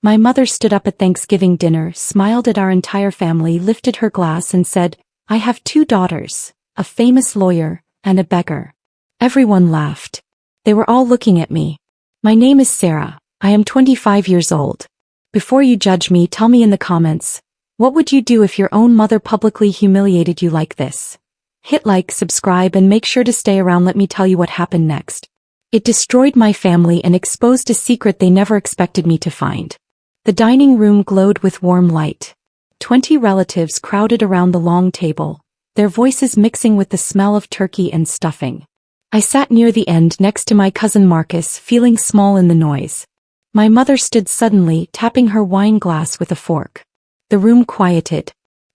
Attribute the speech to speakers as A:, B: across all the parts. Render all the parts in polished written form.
A: My mother stood up at Thanksgiving dinner, smiled at our entire family, lifted her glass and said, "I have 2 daughters, a famous lawyer, and a beggar." Everyone laughed. They were all looking at me. "My name is Sarah. I am 25 years old. Before you judge me, tell me in the comments, what would you do if your own mother publicly humiliated you like this?" Hit like, subscribe, and make sure to stay around. Let me tell you what happened next. It destroyed my family and exposed a secret they never expected me to find. The dining room glowed with warm light. 20 relatives crowded around the long table, their voices mixing with the smell of turkey and stuffing. I sat near the end next to my cousin Marcus, feeling small in the noise. My mother stood suddenly, tapping her wine glass with a fork. The room quieted.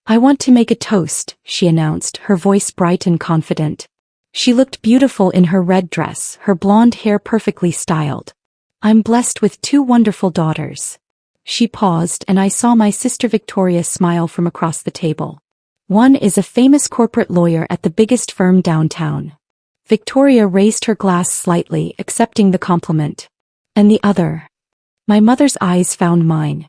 A: "I want to make a toast," she announced, her voice bright and confident. She looked beautiful in her red dress, her blonde hair perfectly styled. "I'm blessed with 2 wonderful daughters." She paused, and I saw my sister Victoria smile from across the table. "One is a famous corporate lawyer at the biggest firm downtown." Victoria raised her glass slightly, accepting the compliment. "And the other?" My mother's eyes found mine.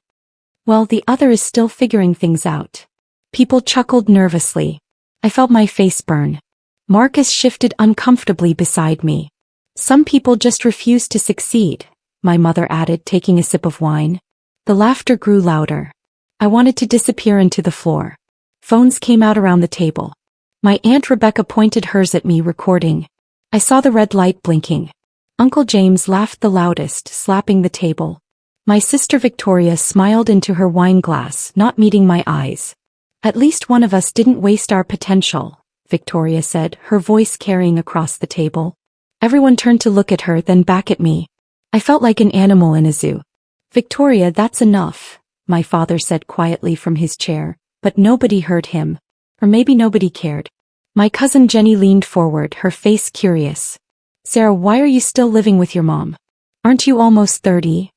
A: "Well, the other is still figuring things out." People chuckled nervously. I felt my face burn. Marcus shifted uncomfortably beside me. "Some people just refuse to succeed," my mother added, taking a sip of wine. The laughter grew louder. I wanted to disappear into the floor. Phones came out around the table. My Aunt Rebecca pointed hers at me, recording. I saw the red light blinking. Uncle James laughed the loudest, slapping the table. My sister Victoria smiled into her wine glass, not meeting my eyes. "At least one of us didn't waste our potential," Victoria said, her voice carrying across the table. Everyone turned to look at her, then back at me. I felt like an animal in a zoo. "Victoria, that's enough," my father said quietly from his chair, but nobody heard him. Or maybe nobody cared. My cousin Jenny leaned forward, her face curious. "Sarah, why are you still living with your mom? Aren't you almost 30?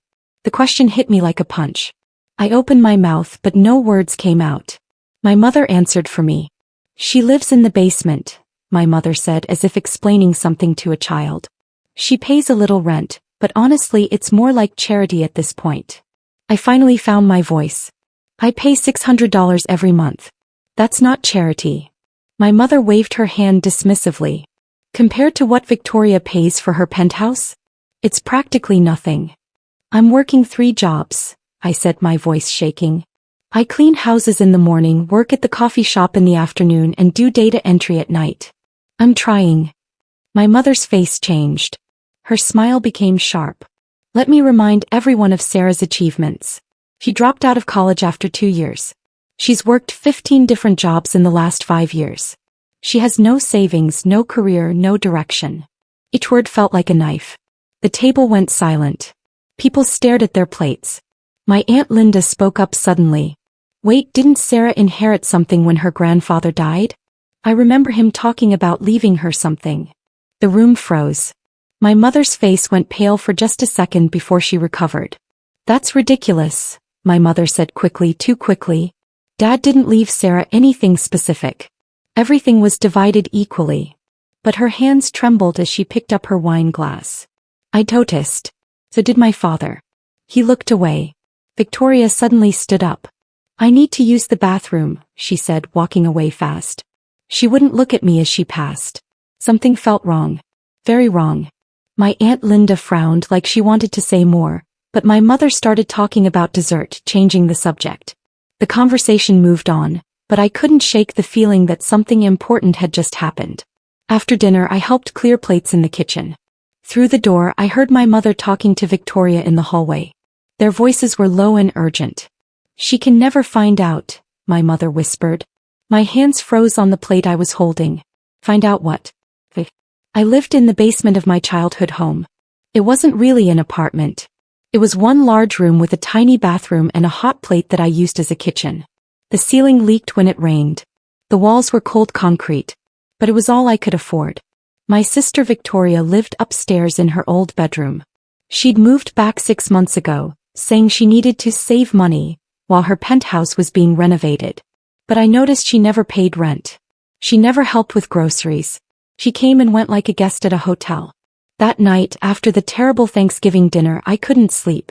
A: The question hit me like a punch. I opened my mouth, but no words came out. My mother answered for me. "She lives in the basement," my mother said, as if explaining something to a child. "She pays a little rent, but honestly it's more like charity at this point." I finally found my voice. "I pay $600 every month. That's not charity." My mother waved her hand dismissively. "Compared to what Victoria pays for her penthouse? It's practically nothing." "I'm working 3 jobs," I said, my voice shaking. "I clean houses in the morning, work at the coffee shop in the afternoon, and do data entry at night. I'm trying." My mother's face changed. Her smile became sharp. "Let me remind everyone of Sarah's achievements. She dropped out of college after 2 years. She's worked 15 different jobs in the last 5 years. She has no savings, no career, no direction." Each word felt like a knife. The table went silent. People stared at their plates. My Aunt Linda spoke up suddenly. "Wait, didn't Sarah inherit something when her grandfather died? I remember him talking about leaving her something." The room froze. My mother's face went pale for just a second before she recovered. "That's ridiculous," my mother said quickly, too quickly. "Dad didn't leave Sarah anything specific. Everything was divided equally." But her hands trembled as she picked up her wine glass. I noticed. So did my father. He looked away. Victoria suddenly stood up. "I need to use the bathroom," she said, walking away fast. She wouldn't look at me as she passed. Something felt wrong. Very wrong. My Aunt Linda frowned like she wanted to say more, but my mother started talking about dessert, changing the subject. The conversation moved on, but I couldn't shake the feeling that something important had just happened. After dinner, I helped clear plates in the kitchen. Through the door, I heard my mother talking to Victoria in the hallway. Their voices were low and urgent. "She can never find out," my mother whispered. My hands froze on the plate I was holding. "Find out what?" I lived in the basement of my childhood home. It wasn't really an apartment. It was one large room with a tiny bathroom and a hot plate that I used as a kitchen. The ceiling leaked when it rained. The walls were cold concrete. But it was all I could afford. My sister Victoria lived upstairs in her old bedroom. She'd moved back 6 months ago, saying she needed to save money, while her penthouse was being renovated. But I noticed she never paid rent. She never helped with groceries. She came and went like a guest at a hotel. That night, after the terrible Thanksgiving dinner, I couldn't sleep.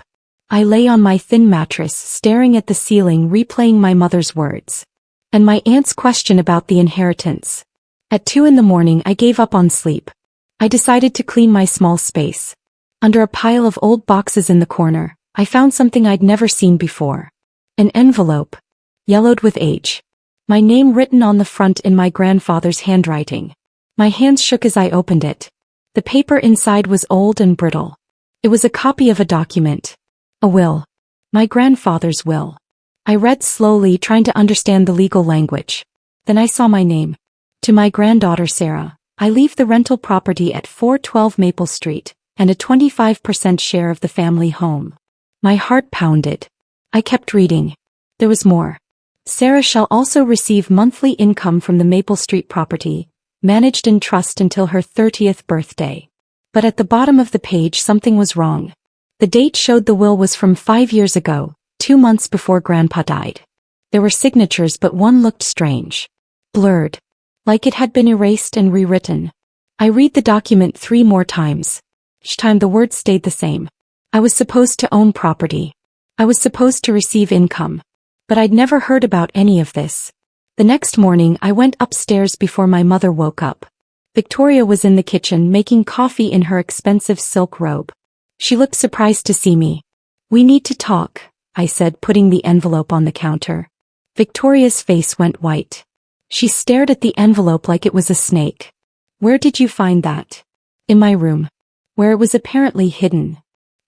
A: I lay on my thin mattress staring at the ceiling replaying my mother's words. And my aunt's question about the inheritance. At 2 in the morning I gave up on sleep. I decided to clean my small space. Under a pile of old boxes in the corner, I found something I'd never seen before. An envelope. Yellowed with age. My name written on the front in my grandfather's handwriting. My hands shook as I opened it. The paper inside was old and brittle. It was a copy of a document. A will. My grandfather's will. I read slowly, trying to understand the legal language. Then I saw my name. To my granddaughter Sarah, I leave the rental property at 412 Maple Street, and a 25% share of the family home. My heart pounded. I kept reading. There was more. Sarah shall also receive monthly income from the Maple Street property, managed in trust until her 30th birthday. But at the bottom of the page something was wrong. The date showed the will was from 5 years ago, 2 months before Grandpa died. There were signatures, but one looked strange. Blurred. Like it had been erased and rewritten. I read the document 3 more times. Each time the words stayed the same. I was supposed to own property. I was supposed to receive income. But I'd never heard about any of this. The next morning I went upstairs before my mother woke up. Victoria was in the kitchen making coffee in her expensive silk robe. She looked surprised to see me. "We need to talk," I said, putting the envelope on the counter. Victoria's face went white. She stared at the envelope like it was a snake. "Where did you find that?" "In my room. Where it was apparently hidden."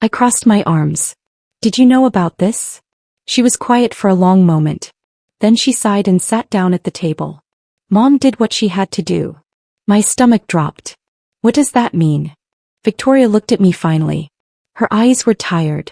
A: I crossed my arms. "Did you know about this?" She was quiet for a long moment. Then she sighed and sat down at the table. "Mom did what she had to do." My stomach dropped. "What does that mean?" Victoria looked at me finally. Her eyes were tired.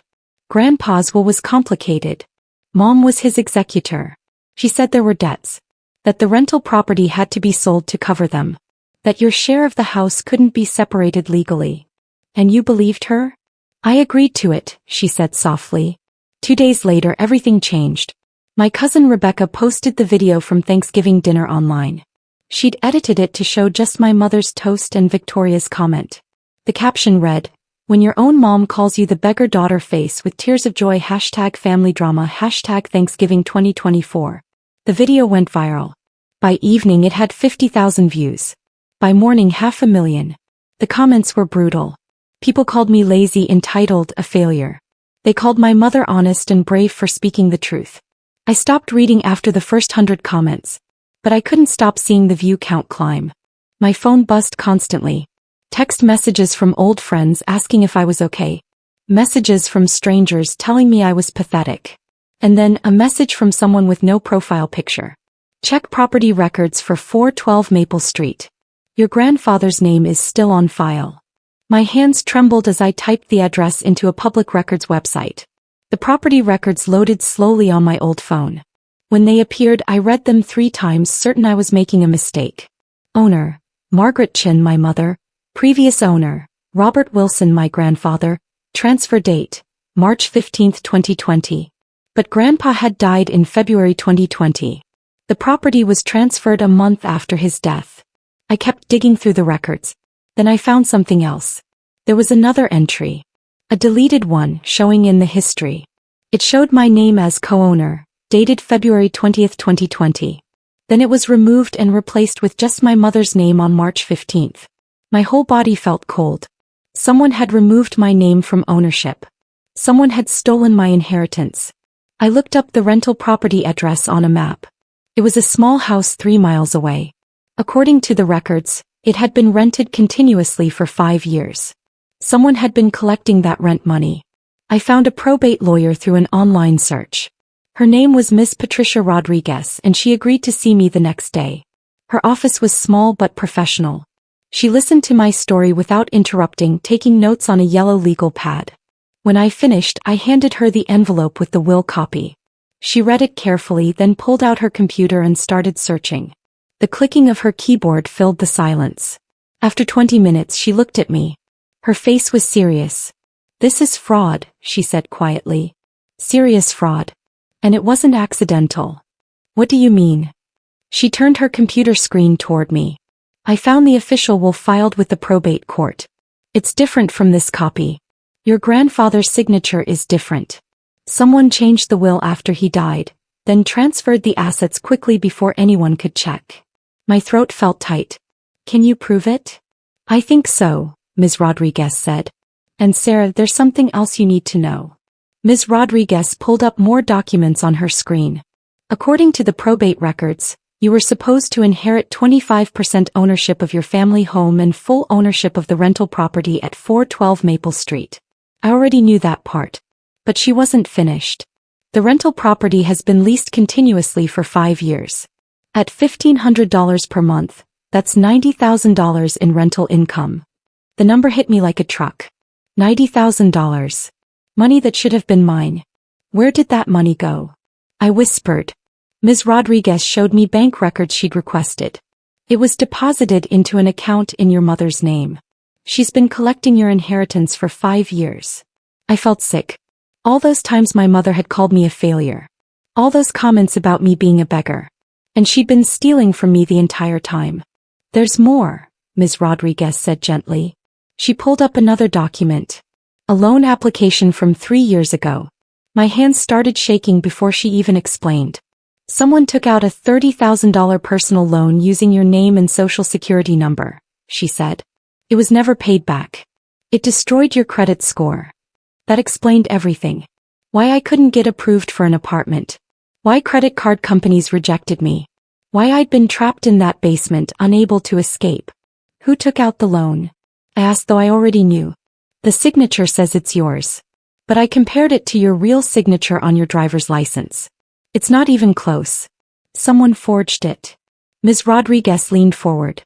A: "Grandpa's will was complicated. Mom was his executor. She said there were debts. That the rental property had to be sold to cover them. That your share of the house couldn't be separated legally. And you believed her?" "I agreed to it," she said softly. 2 days later everything changed. My cousin Rebecca posted the video from Thanksgiving dinner online. She'd edited it to show just my mother's toast and Victoria's comment. The caption read, "When your own mom calls you the beggar daughter face with tears of joy #family drama #Thanksgiving 2024. The video went viral. By evening it had 50,000 views. By morning 500,000. The comments were brutal. People called me lazy, entitled, a failure. They called my mother honest and brave for speaking the truth. I stopped reading after the first 100 comments. But I couldn't stop seeing the view count climb. My phone buzzed constantly. Text messages from old friends asking if I was okay. Messages from strangers telling me I was pathetic. And then a message from someone with no profile picture. "Check property records for 412 Maple Street. Your grandfather's name is still on file." My hands trembled as I typed the address into a public records website. The property records loaded slowly on my old phone. When they appeared, I read them 3 times, certain I was making a mistake. Owner: Margaret Chin, my mother. Previous owner: Robert Wilson, my grandfather. Transfer date: March 15, 2020. But Grandpa had died in February 2020. The property was transferred a month after his death. I kept digging through the records. Then I found something else. There was another entry. A deleted one, showing in the history. It showed my name as co-owner, dated February 20, 2020. Then it was removed and replaced with just my mother's name on March 15. My whole body felt cold. Someone had removed my name from ownership. Someone had stolen my inheritance. I looked up the rental property address on a map. It was a small house 3 miles away. According to the records, it had been rented continuously for 5 years. Someone had been collecting that rent money. I found a probate lawyer through an online search. Her name was Miss Patricia Rodriguez, and she agreed to see me the next day. Her office was small but professional. She listened to my story without interrupting, taking notes on a yellow legal pad. When I finished, I handed her the envelope with the will copy. She read it carefully, then pulled out her computer and started searching. The clicking of her keyboard filled the silence. After 20 minutes, she looked at me. Her face was serious. "This is fraud," she said quietly. "Serious fraud. And it wasn't accidental." "What do you mean?" She turned her computer screen toward me. "I found the official will filed with the probate court. It's different from this copy. Your grandfather's signature is different. Someone changed the will after he died, then transferred the assets quickly before anyone could check. My throat felt tight. Can you prove it? I think so, Ms. Rodriguez said. And Sarah, there's something else you need to know. Ms. Rodriguez pulled up more documents on her screen. According to the probate records, you were supposed to inherit 25% ownership of your family home and full ownership of the rental property at 412 Maple Street. I already knew that part. But she wasn't finished. The rental property has been leased continuously for 5 years. At $1,500 per month, that's $90,000 in rental income. The number hit me like a truck. $90,000. Money that should have been mine. Where did that money go? I whispered. Ms. Rodriguez showed me bank records she'd requested. It was deposited into an account in your mother's name. She's been collecting your inheritance for 5 years. I felt sick. All those times my mother had called me a failure. All those comments about me being a beggar. And she'd been stealing from me the entire time. There's more, Ms. Rodriguez said gently. She pulled up another document. A loan application from 3 years ago. My hands started shaking before she even explained. Someone took out a $30,000 personal loan using your name and social security number, she said. It was never paid back. It destroyed your credit score. That explained everything. Why I couldn't get approved for an apartment. Why credit card companies rejected me. Why I'd been trapped in that basement, unable to escape. Who took out the loan? I asked, though I already knew. The signature says it's yours. But I compared it to your real signature on your driver's license. It's not even close. Someone forged it. Ms. Rodriguez leaned forward.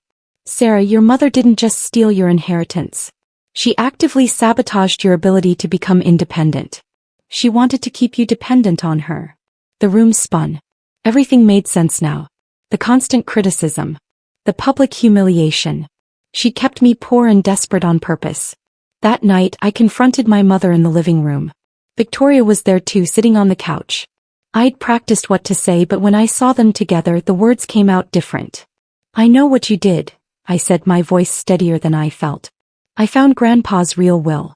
A: Sarah, your mother didn't just steal your inheritance. She actively sabotaged your ability to become independent. She wanted to keep you dependent on her. The room spun. Everything made sense now. The constant criticism. The public humiliation. She kept me poor and desperate on purpose. That night, I confronted my mother in the living room. Victoria was there too, sitting on the couch. I'd practiced what to say, but when I saw them together, the words came out different. I know what you did, I said, my voice steadier than I felt. I found Grandpa's real will.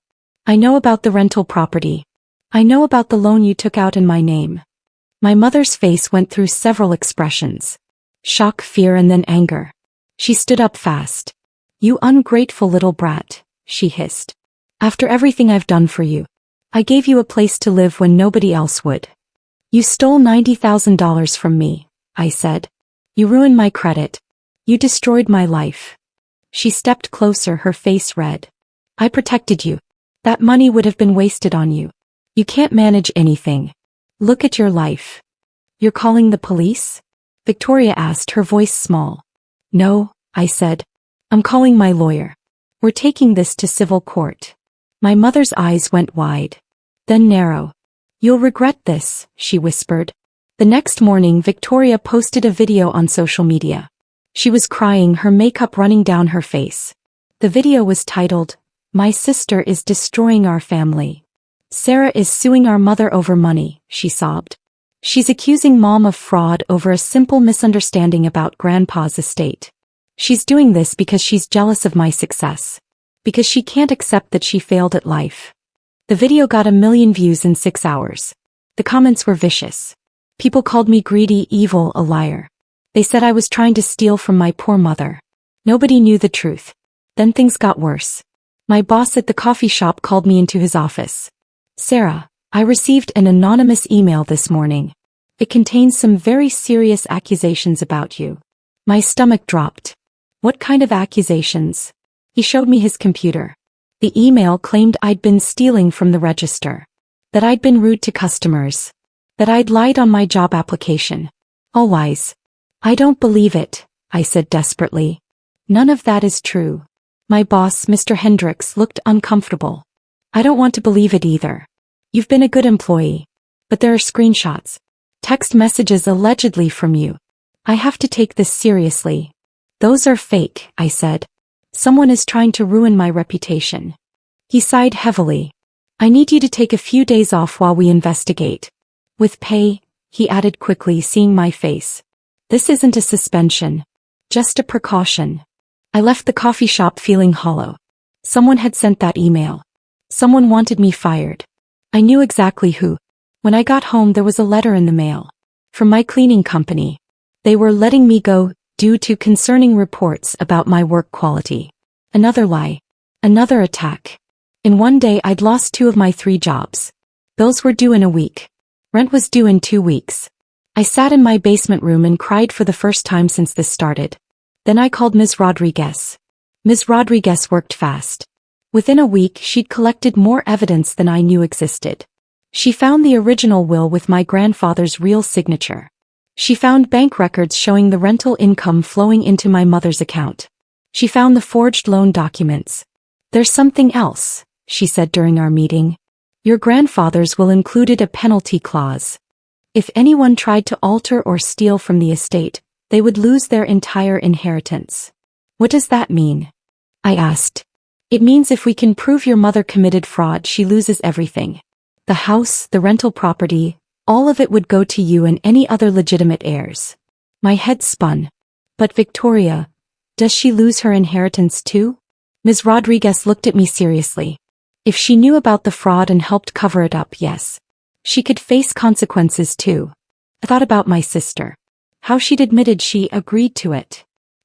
A: I know about the rental property. I know about the loan you took out in my name. My mother's face went through several expressions. Shock, fear, and then anger. She stood up fast. You ungrateful little brat, she hissed. After everything I've done for you. I gave you a place to live when nobody else would. You stole $90,000 from me, I said. You ruined my credit. You destroyed my life. She stepped closer, her face red. I protected you. That money would have been wasted on you. You can't manage anything. Look at your life. You're calling the police? Victoria asked, her voice small. No, I said. I'm calling my lawyer. We're taking this to civil court. My mother's eyes went wide. Then narrow. You'll regret this, she whispered. The next morning, Victoria posted a video on social media. She was crying, her makeup running down her face. The video was titled, My Sister is Destroying Our Family. Sarah is suing our mother over money, she sobbed. She's accusing Mom of fraud over a simple misunderstanding about Grandpa's estate. She's doing this because she's jealous of my success. Because she can't accept that she failed at life. The video got 1 million views in 6 hours. The comments were vicious. People called me greedy, evil, a liar. They said I was trying to steal from my poor mother. Nobody knew the truth. Then things got worse. My boss at the coffee shop called me into his office. Sarah, I received an anonymous email this morning. It contains some very serious accusations about you. My stomach dropped. What kind of accusations? He showed me his computer. The email claimed I'd been stealing from the register. That I'd been rude to customers. That I'd lied on my job application. All lies. I don't believe it, I said desperately. None of that is true. My boss, Mr. Hendricks, looked uncomfortable. I don't want to believe it either. You've been a good employee. But there are screenshots. Text messages allegedly from you. I have to take this seriously. Those are fake, I said. Someone is trying to ruin my reputation. He sighed heavily. I need you to take a few days off while we investigate. With pay, he added quickly, seeing my face. This isn't a suspension. Just a precaution. I left the coffee shop feeling hollow. Someone had sent that email. Someone wanted me fired. I knew exactly who. When I got home there was a letter in the mail. From my cleaning company. They were letting me go due to concerning reports about my work quality. Another lie. Another attack. In one day I'd lost 2 of my 3 jobs. Bills were due in a week. Rent was due in 2 weeks. I sat in my basement room and cried for the first time since this started. Then I called Ms. Rodriguez. Ms. Rodriguez worked fast. Within a week she'd collected more evidence than I knew existed. She found the original will with my grandfather's real signature. She found bank records showing the rental income flowing into my mother's account. She found the forged loan documents. There's something else, she said during our meeting. Your grandfather's will included a penalty clause. If anyone tried to alter or steal from the estate, they would lose their entire inheritance. What does that mean? I asked. It means if we can prove your mother committed fraud, she loses everything. The house, the rental property, all of it would go to you and any other legitimate heirs. My head spun. But Victoria, does she lose her inheritance too? Ms. Rodriguez looked at me seriously. If she knew about the fraud and helped cover it up, yes. She could face consequences too. I thought about my sister. How she'd admitted she agreed to it.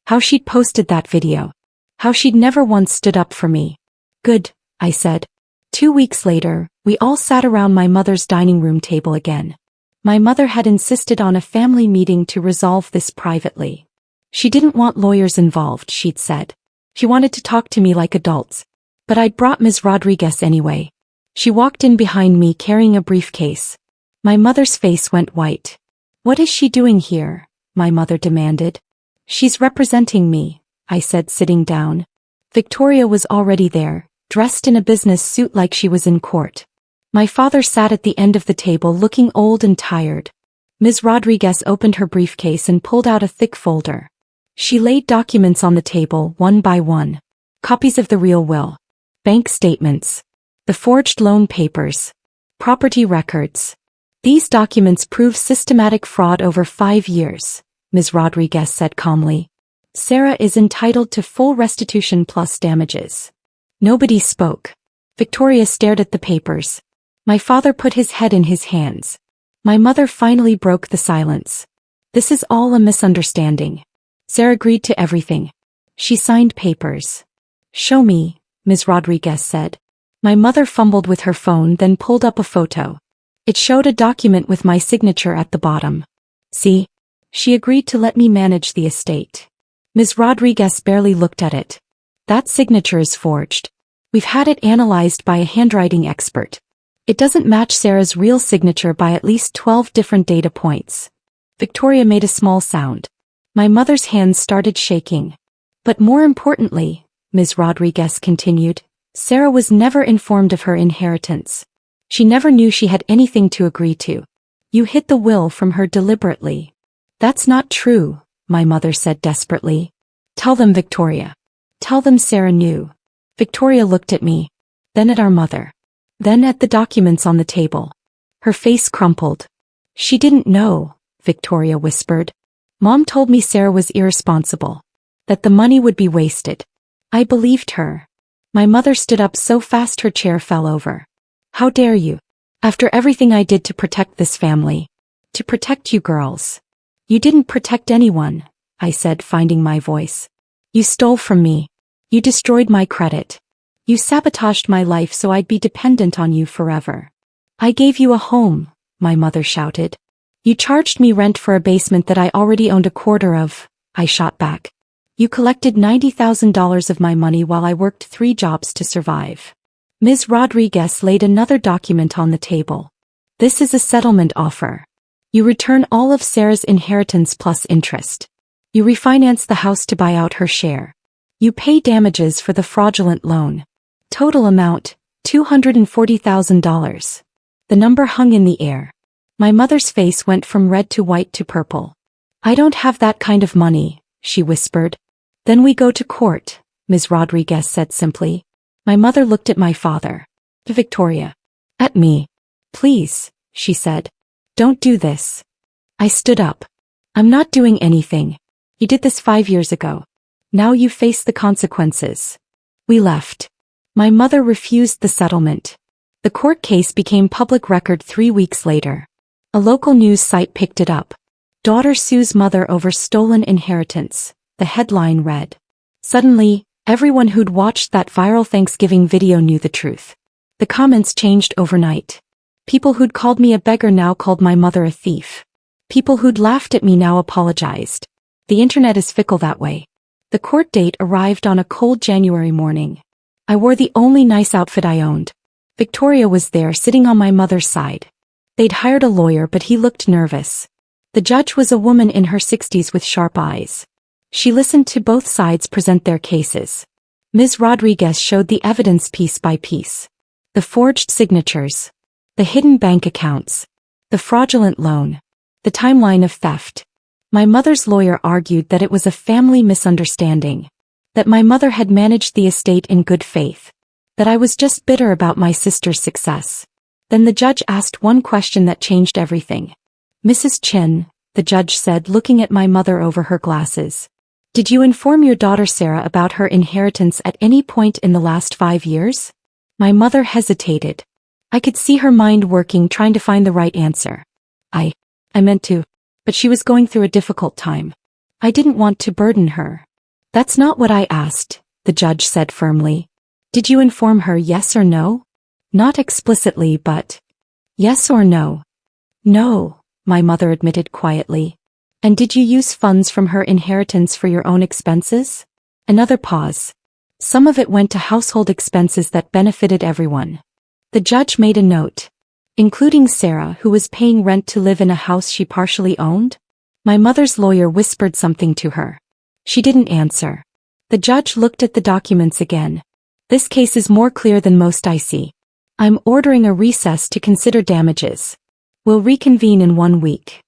A: How she'd posted that video. How she'd never once stood up for me. Good, I said. 2 weeks later, we all sat around my mother's dining room table again. My mother had insisted on a family meeting to resolve this privately. She didn't want lawyers involved, she'd said. She wanted to talk to me like adults. But I'd brought Ms. Rodriguez anyway. She walked in behind me carrying a briefcase. My mother's face went white. What is she doing here? My mother demanded. She's representing me, I said, sitting down. Victoria was already there, dressed in a business suit like she was in court. My father sat at the end of the table looking old and tired. Ms. Rodriguez opened her briefcase and pulled out a thick folder. She laid documents on the table one by one. Copies of the real will. Bank statements. The forged loan papers. Property records. These documents prove systematic fraud over 5 years, Ms. Rodriguez said calmly. Sarah is entitled to full restitution plus damages. Nobody spoke. Victoria stared at the papers. My father put his head in his hands. My mother finally broke the silence. This is all a misunderstanding. Sarah agreed to everything. She signed papers. Show me, Ms. Rodriguez said. My mother fumbled with her phone, then pulled up a photo. It showed a document with my signature at the bottom. See? She agreed to let me manage the estate. Ms. Rodriguez barely looked at it. That signature is forged. We've had it analyzed by a handwriting expert. It doesn't match Sarah's real signature by at least 12 different data points. Victoria made a small sound. My mother's hands started shaking. But more importantly, Ms. Rodriguez continued, Sarah was never informed of her inheritance. She never knew she had anything to agree to. You hid the will from her deliberately. That's not true, my mother said desperately. Tell them, Victoria. Tell them Sarah knew. Victoria looked at me, then at our mother, then at the documents on the table. Her face crumpled. She didn't know, Victoria whispered. Mom told me Sarah was irresponsible, that the money would be wasted. I believed her. My mother stood up so fast her chair fell over. How dare you? After everything I did to protect this family. To protect you girls. You didn't protect anyone, I said, finding my voice. You stole from me. You destroyed my credit. You sabotaged my life so I'd be dependent on you forever. I gave you a home, my mother shouted. You charged me rent for a basement that I already owned a quarter of, I shot back. You collected $90,000 of my money while I worked 3 jobs to survive. Ms. Rodriguez laid another document on the table. This is a settlement offer. You return all of Sarah's inheritance plus interest. You refinance the house to buy out her share. You pay damages for the fraudulent loan. Total amount, $240,000. The number hung in the air. My mother's face went from red to white to purple. I don't have that kind of money, she whispered. Then we go to court, Ms. Rodriguez said simply. My mother looked at my father. To Victoria. At me. Please, she said. Don't do this. I stood up. I'm not doing anything. You did this 5 years ago. Now you face the consequences. We left. My mother refused the settlement. The court case became public record 3 weeks later. A local news site picked it up. Daughter sues mother over stolen inheritance, the headline read. Suddenly, everyone who'd watched that viral Thanksgiving video knew the truth. The comments changed overnight. People who'd called me a beggar now called my mother a thief. People who'd laughed at me now apologized. The internet is fickle that way. The court date arrived on a cold January morning. I wore the only nice outfit I owned. Victoria was there sitting on my mother's side. They'd hired a lawyer but he looked nervous. The judge was a woman in her 60s with sharp eyes. She listened to both sides present their cases. Ms. Rodriguez showed the evidence piece by piece. The forged signatures. The hidden bank accounts. The fraudulent loan. The timeline of theft. My mother's lawyer argued that it was a family misunderstanding. That my mother had managed the estate in good faith. That I was just bitter about my sister's success. Then the judge asked one question that changed everything. Mrs. Chin, the judge said looking at my mother over her glasses. Did you inform your daughter Sarah about her inheritance at any point in the last 5 years? My mother hesitated. I could see her mind working trying to find the right answer. I meant to. But she was going through a difficult time. I didn't want to burden her. That's not what I asked, the judge said firmly. Did you inform her yes or no? Not explicitly but... Yes or no? No, my mother admitted quietly. And did you use funds from her inheritance for your own expenses? Another pause. Some of it went to household expenses that benefited everyone. The judge made a note. Including Sarah, who was paying rent to live in a house she partially owned? My mother's lawyer whispered something to her. She didn't answer. The judge looked at the documents again. This case is more clear than most I see. I'm ordering a recess to consider damages. We'll reconvene in 1 week.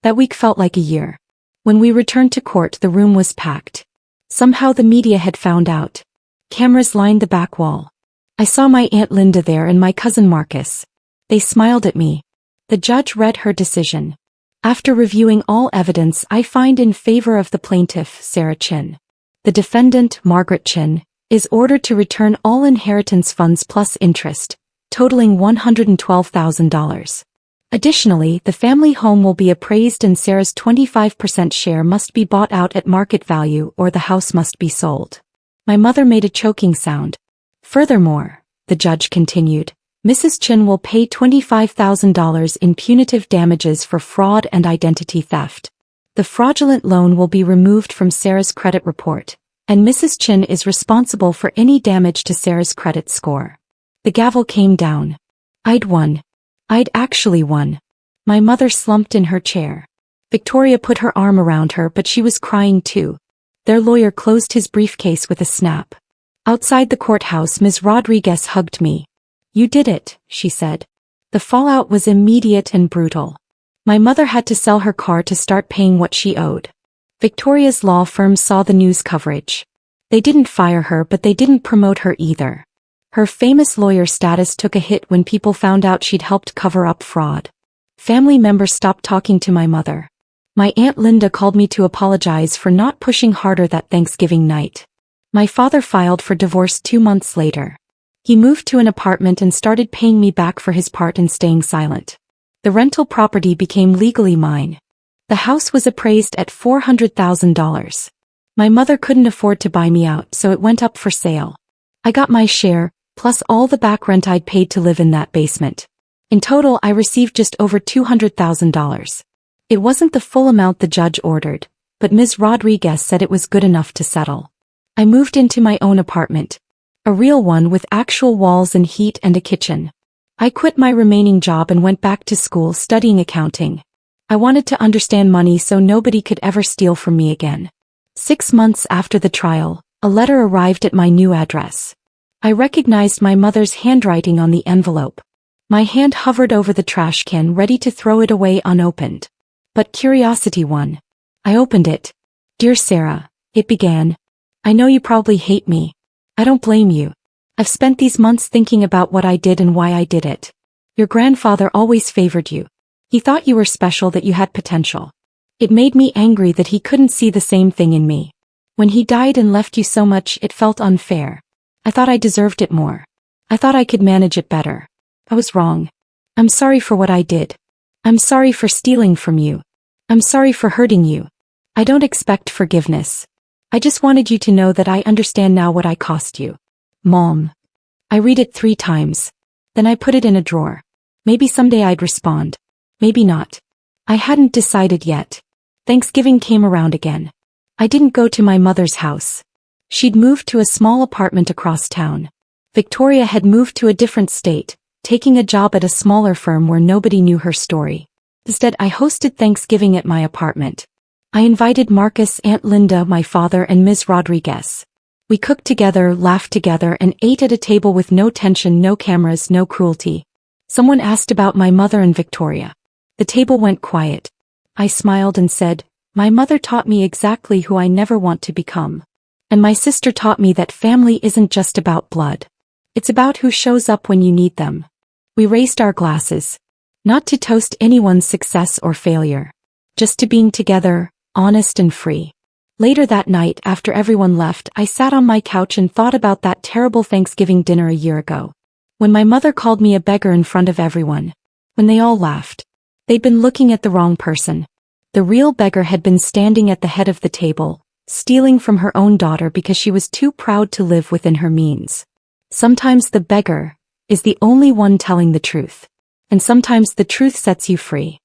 A: That week felt like a year. When we returned to court, the room was packed. Somehow the media had found out. Cameras lined the back wall. I saw my Aunt Linda there and my cousin Marcus. They smiled at me. The judge read her decision. After reviewing all evidence, I find in favor of the plaintiff, Sarah Chin. The defendant, Margaret Chin, is ordered to return all inheritance funds plus interest, totaling $112,000. Additionally, the family home will be appraised and Sarah's 25% share must be bought out at market value or the house must be sold. My mother made a choking sound. Furthermore, the judge continued, Mrs. Chin will pay $25,000 in punitive damages for fraud and identity theft. The fraudulent loan will be removed from Sarah's credit report, and Mrs. Chin is responsible for any damage to Sarah's credit score. The gavel came down. I'd won. I'd actually won. My mother slumped in her chair. Victoria put her arm around her but she was crying too. Their lawyer closed his briefcase with a snap. Outside the courthouse, Ms. Rodriguez hugged me. You did it, she said. The fallout was immediate and brutal. My mother had to sell her car to start paying what she owed. Victoria's law firm saw the news coverage. They didn't fire her but they didn't promote her either. Her famous lawyer status took a hit when people found out she'd helped cover up fraud. Family members stopped talking to my mother. My Aunt Linda called me to apologize for not pushing harder that Thanksgiving night. My father filed for divorce 2 months later. He moved to an apartment and started paying me back for his part in staying silent. The rental property became legally mine. The house was appraised at $400,000. My mother couldn't afford to buy me out, so it went up for sale. I got my share, plus all the back rent I'd paid to live in that basement. In total, I received just over $200,000. It wasn't the full amount the judge ordered, but Ms. Rodriguez said it was good enough to settle. I moved into my own apartment. A real one with actual walls and heat and a kitchen. I quit my remaining job and went back to school studying accounting. I wanted to understand money so nobody could ever steal from me again. 6 months after the trial, a letter arrived at my new address. I recognized my mother's handwriting on the envelope. My hand hovered over the trash can ready to throw it away unopened. But curiosity won. I opened it. Dear Sarah, it began. I know you probably hate me. I don't blame you. I've spent these months thinking about what I did and why I did it. Your grandfather always favored you. He thought you were special, that you had potential. It made me angry that he couldn't see the same thing in me. When he died and left you so much, it felt unfair. I thought I deserved it more. I thought I could manage it better. I was wrong. I'm sorry for what I did. I'm sorry for stealing from you. I'm sorry for hurting you. I don't expect forgiveness. I just wanted you to know that I understand now what I cost you. Mom. I read it 3 times. Then I put it in a drawer. Maybe someday I'd respond. Maybe not. I hadn't decided yet. Thanksgiving came around again. I didn't go to my mother's house. She'd moved to a small apartment across town. Victoria had moved to a different state, taking a job at a smaller firm where nobody knew her story. Instead, I hosted Thanksgiving at my apartment. I invited Marcus, Aunt Linda, my father, and Ms. Rodriguez. We cooked together, laughed together, and ate at a table with no tension, no cameras, no cruelty. Someone asked about my mother and Victoria. The table went quiet. I smiled and said, "My mother taught me exactly who I never want to become. And my sister taught me that family isn't just about blood. It's about who shows up when you need them." We raised our glasses. Not to toast anyone's success or failure. Just to being together, honest and free. Later that night, after everyone left, I sat on my couch and thought about that terrible Thanksgiving dinner a year ago. When my mother called me a beggar in front of everyone. When they all laughed. They'd been looking at the wrong person. The real beggar had been standing at the head of the table, stealing from her own daughter because she was too proud to live within her means. Sometimes the beggar is the only one telling the truth. And sometimes the truth sets you free.